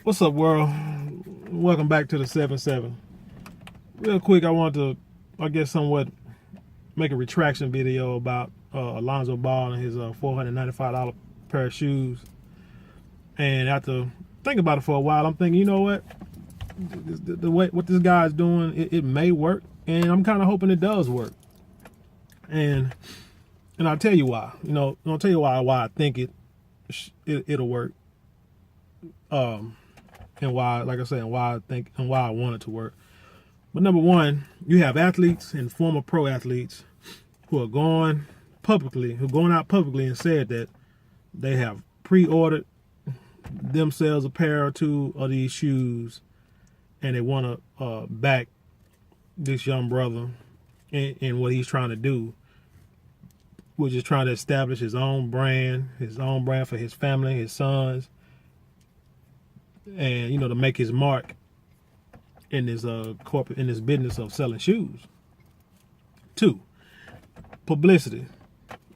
What's up, world? Welcome back to the 7-7. Real quick, I want to, somewhat make a retraction video about Alonzo Ball and his $495 pair of shoes. And after thinking about it for a while, I'm thinking, you know what? The way what this guy is doing, it may work, and I'm kind of hoping it does work. And I'll tell you why. I'll tell you why I think it'll work. And why, like I said, and why I want it to work. But number one, you have athletes and former pro athletes who are going out publicly and said that they have pre-ordered themselves a pair or two of these shoes, and they want to back this young brother in what he's trying to do, which is trying to establish his own brand for his family, his sons, and to make his mark in this business of selling shoes. Two, publicity.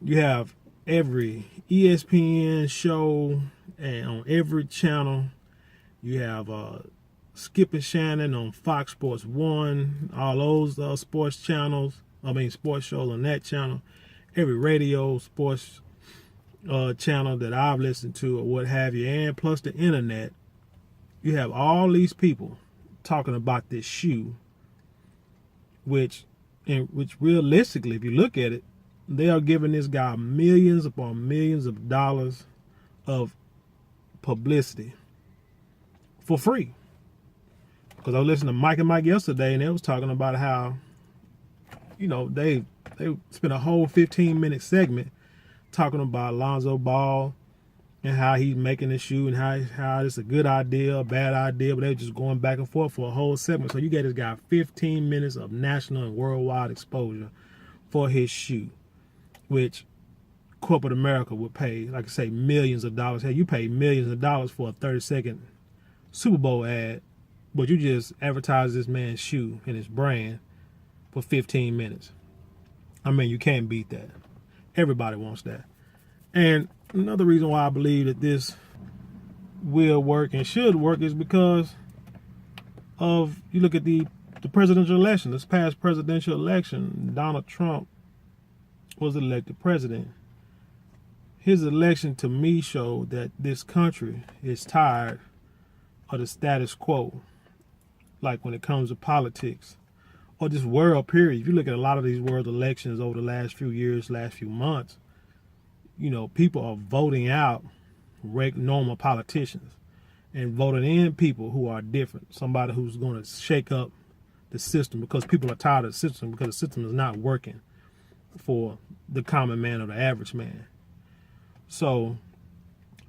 You have every ESPN show and on every channel. You have Skip and Shannon on Fox Sports 1, all those sports shows on that channel, every radio sports channel that I've listened to or what have you, and plus the internet. You have all these people talking about this shoe, which realistically, if you look at it, they are giving this guy millions upon millions of dollars of publicity for free. Because I was listening to Mike and Mike yesterday, and they was talking about how, they spent a whole 15-minute segment talking about Alonzo Ball and how he's making the shoe and how it's a good idea, a bad idea, but they're just going back and forth for a whole segment. So you get this guy 15 minutes of national and worldwide exposure for his shoe, which corporate America would pay, like I say, millions of dollars. Hey, you pay millions of dollars for a 30-second Super Bowl ad, but you just advertise this man's shoe and his brand for 15 minutes. I mean, you can't beat that. Everybody wants that. And another reason why I believe that this will work and should work is because of, you look at the presidential election, this past presidential election, Donald Trump was elected president. His election to me showed that this country is tired of the status quo, like when it comes to politics or just world period. If you look at a lot of these world elections over the last few years, last few months, people are voting out normal politicians and voting in people who are different. Somebody who's going to shake up the system, because people are tired of the system, because the system is not working for the common man or the average man. So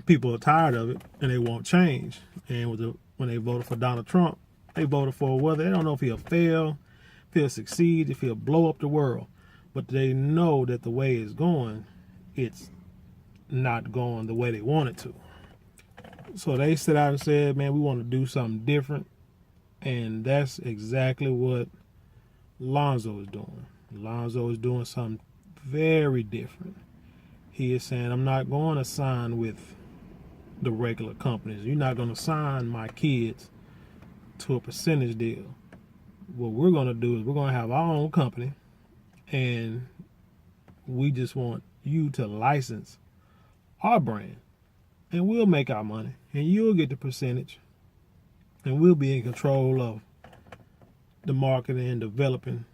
people are tired of it and they won't change. And when they voted for Donald Trump, they voted for whether they don't know if he'll fail, if he'll succeed, if he'll blow up the world. But they know that the way it's going, it's not going the way they want it to. So they set out and said, man, we want to do something different. And that's exactly what Lonzo is doing. Lonzo is doing something very different. He is saying, I'm not going to sign with the regular companies. You're not going to sign my kids to a percentage deal. What we're going to do is we're going to have our own company, and we just want you to license our brand, and we'll make our money, and you'll get the percentage, and we'll be in control of the marketing and developing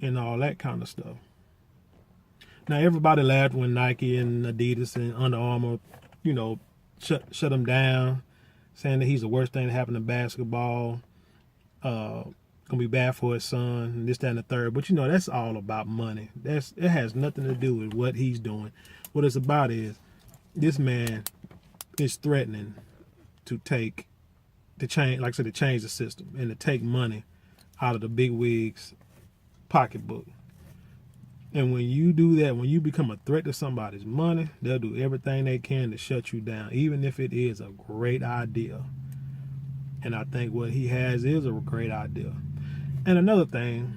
and all that kind of stuff. Now, everybody laughed when Nike and Adidas and Under Armour, shut him down, saying that he's the worst thing that happened to basketball, gonna be bad for his son, and this, that, and the third. But that's all about money. It has nothing to do with what he's doing. What it's about is this man is threatening to change the system and to take money out of the big wigs' pocketbook. And when you do that, when you become a threat to somebody's money, they'll do everything they can to shut you down, even if it is a great idea. And I think what he has is a great idea. And another thing,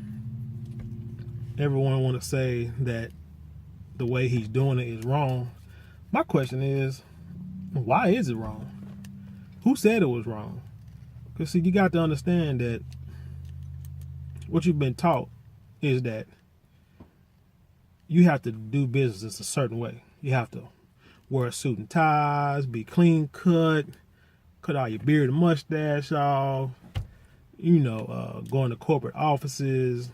everyone want to say that the way he's doing it is wrong. My question is, why is it wrong? Who said it was wrong? Because see, you got to understand that what you've been taught is that you have to do business a certain way. You have to wear a suit and ties, be clean cut all your beard and mustache off, go into corporate offices,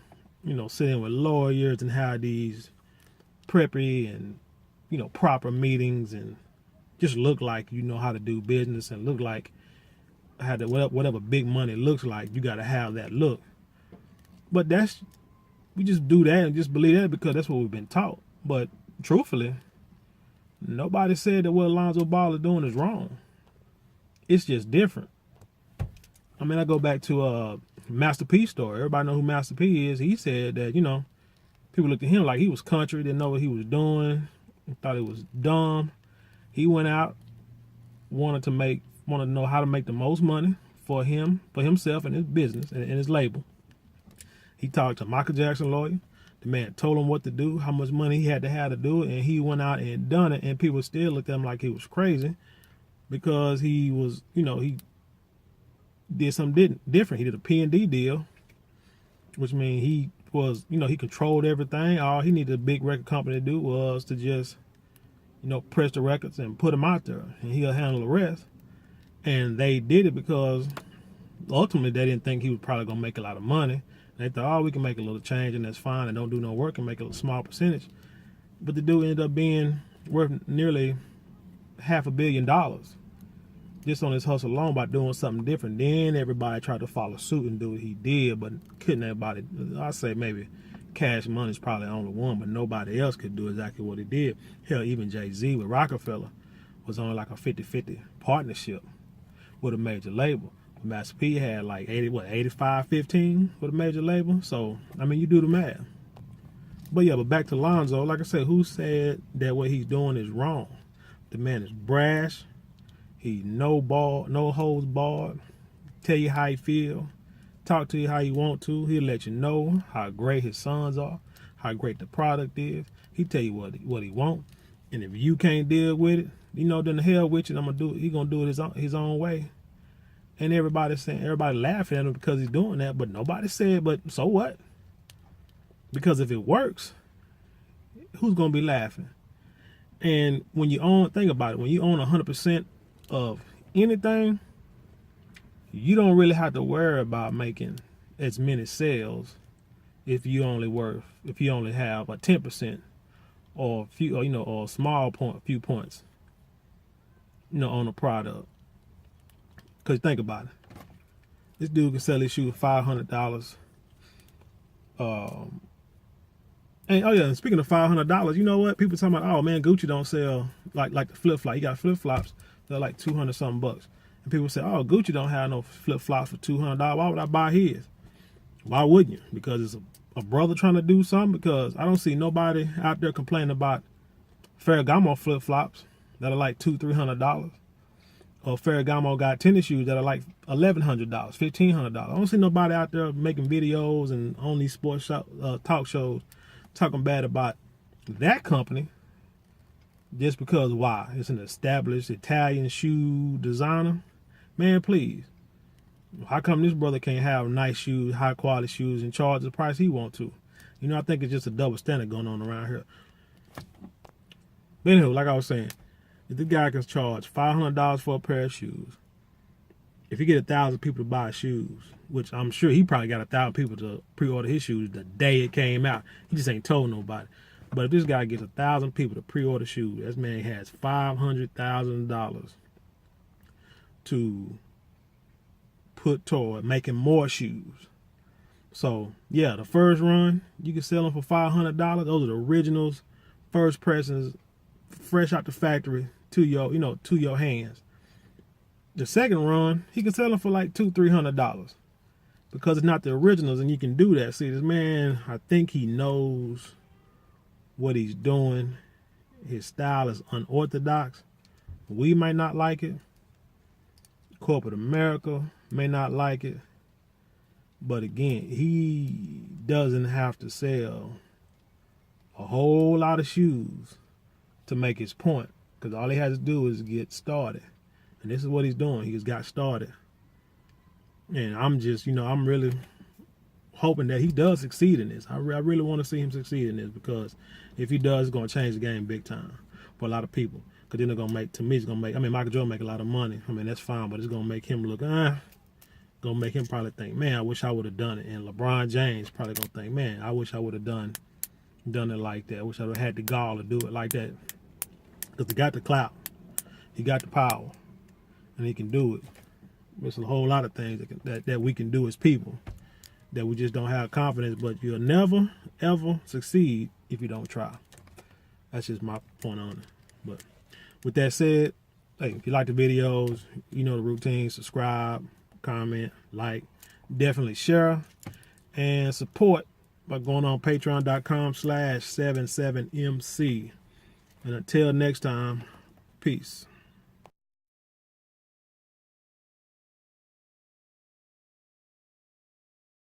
sit in with lawyers and have these preppy and, proper meetings, and just look like you know how to do business, and look like whatever big money looks like, you got to have that look. But we just do that and just believe that because that's what we've been taught. But truthfully, nobody said that what Alonzo Ball is doing is wrong. It's just different. I mean, I go back to Master P's story. Everybody know who Master P is. He said that, people looked at him like he was country, didn't know what he was doing, thought it was dumb. He went out, wanted to know how to make the most money for himself and his business and his label. He talked to Michael Jackson lawyer. The man told him what to do, how much money he had to do it, and he went out and done it, and people still looked at him like he was crazy because he was, he did something different. He did a P&D deal, which means he was, he controlled everything. All he needed a big record company to do was to just, press the records and put them out there, and he'll handle the rest. And they did it because ultimately they didn't think he was probably going to make a lot of money. They thought, we can make a little change and that's fine, and don't do no work and make a small percentage. But the dude ended up being worth nearly $500 million just on his hustle alone by doing something different. Then everybody tried to follow suit and do what he did, but couldn't everybody? I say maybe Cash Money's probably the only one, but nobody else could do exactly what he did. Hell, even Jay-Z with Rockefeller was on like a 50-50 partnership with a major label. Master P had like 85-15 with a major label. So, I mean, you do the math. But yeah, but back to Lonzo. Like I said, who said that what he's doing is wrong? The man is brash. He no holds barred. Tell you how he feel. Talk to you how you want to. He'll let you know how great his sons are, how great the product is. He tell you what he want. And if you can't deal with it, then the hell with you. He gonna do it his own way. And everybody laughing at him because he's doing that, but nobody said, but so what? Because if it works, who's gonna be laughing? And when you think about it, when you own 100% of anything, you don't really have to worry about making as many sales if you only have a 10% or or a few points, on a product. Because think about it. This dude can sell his shoe for $500. And speaking of $500, you know what? People talking about, oh man, Gucci don't sell like the flip flop. He got flip flops. They're like $200 something bucks. And people say, oh, Gucci don't have no flip flops for $200. Why would I buy his? Why wouldn't you? Because it's a brother trying to do something. Because I don't see nobody out there complaining about Ferragamo flip flops that are like $200-300. Or Ferragamo got tennis shoes that are like $1,100, $1,500. I don't see nobody out there making videos and on these sports talk shows talking bad about that company just because why? It's an established Italian shoe designer. Man, please. How come this brother can't have nice shoes, high quality shoes, and charge the price he want to? I think it's just a double standard going on around here. But anyway, like I was saying, if the guy can charge $500 for a pair of shoes, if he get 1,000 people to buy shoes, which I'm sure he probably got 1,000 people to pre-order his shoes the day it came out, he just ain't told nobody. But if this guy gets 1,000 people to pre-order shoes, this man has $500,000 to put toward making more shoes. So yeah, the first run you can sell them for $500. Those are the originals, first pressings, fresh out the factory to your hands. The second run, he can sell them for like $200-300 because it's not the originals, and you can do that. See, this man, I think he knows what he's doing. His style is unorthodox. We might not like it. Corporate America may not like it. But again, he doesn't have to sell a whole lot of shoes to make his point, because all he has to do is get started. And this is what he's doing. He just got started. And I'm just, I'm really hoping that he does succeed in this. I really want to see him succeed in this, because if he does, it's going to change the game big time for a lot of people. Because then they're going to make, to me, it's going to make, Michael Jordan make a lot of money. That's fine, but it's going to make him look, going to make him probably think, man, I wish I would have done it. And LeBron James probably going to think, man, I wish I would have done it like that. I wish I would have had the gall to do it like that. Because he got the clout. He got the power. And he can do it. There's a whole lot of things that we can do as people, that we just don't have confidence, but you'll never, ever succeed if you don't try. That's just my point on it. But with that said, hey, if you like the videos, you know the routine. Subscribe, comment, like, definitely share, and support by going on patreon.com/77MC. And until next time, peace.